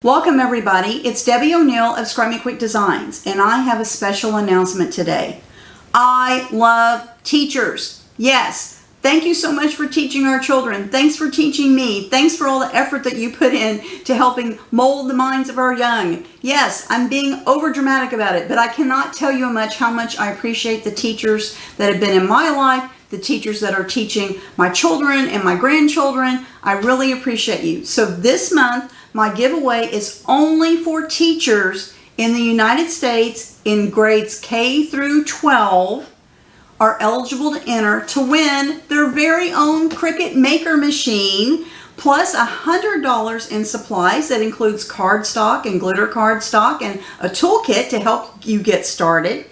Welcome everybody, it's Debbie O'Neill of Scrummy Quick Designs, and I have a special announcement today. I love teachers. Yes, thank you so much for teaching our children. Thanks for teaching me. Thanks for all the effort that you put in to helping mold the minds of our young. Yes, I'm being over dramatic about it, but I cannot tell you how much I appreciate the teachers that have been in my life, the teachers that are teaching my children and my grandchildren. I really appreciate you. So this month, my giveaway is only for teachers in the United States in grades K through 12 are eligible to enter to win their very own Cricut Maker machine, plus $100 in supplies. That includes cardstock and glitter cardstock and a toolkit to help you get started.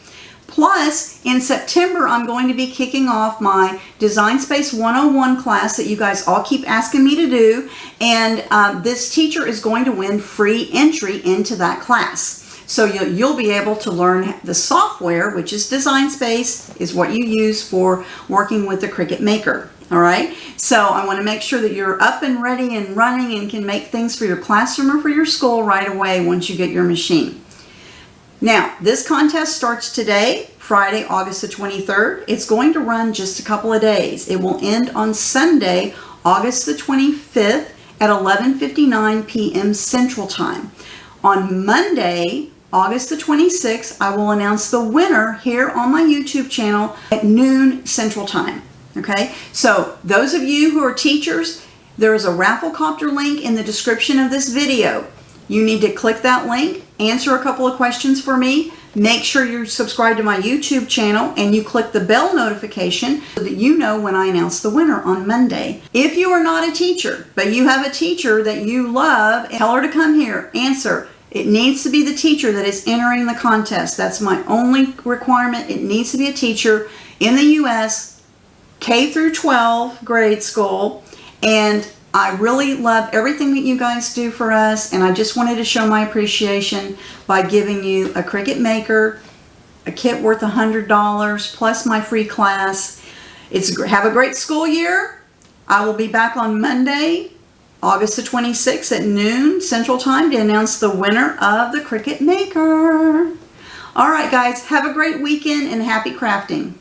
Plus, in September, I'm going to be kicking off my Design Space 101 class that you guys all keep asking me to do. And this teacher is going to win free entry into that class. So you'll be able to learn the software, which is Design Space, is what you use for working with the Cricut Maker. All right. So I want to make sure that you're up and ready and running and can make things for your classroom or for your school right away once you get your machine. Now, this contest starts today, Friday, August the 23rd. It's going to run just a couple of days. It will end on Sunday, August the 25th at 11:59 p.m. Central Time. On Monday, August the 26th, I will announce the winner here on my YouTube channel at noon Central Time. Okay, so those of you who are teachers, there is a Rafflecopter link in the description of this video. You need to click that link, answer a couple of questions for me, make sure you're subscribed to my YouTube channel, and you click the bell notification so that you know when I announce the winner on Monday. If you are not a teacher, but you have a teacher that you love, tell her to come here, answer. It needs to be the teacher that is entering the contest. That's my only requirement. It needs to be a teacher in the U.S., K through 12 grade school, and I really love everything that you guys do for us, and I just wanted to show my appreciation by giving you a Cricut Maker, a kit worth $100, plus my free class. Have a great school year. I will be back on Monday, August the 26th at noon Central Time to announce the winner of the Cricut Maker. All right, guys, have a great weekend and happy crafting.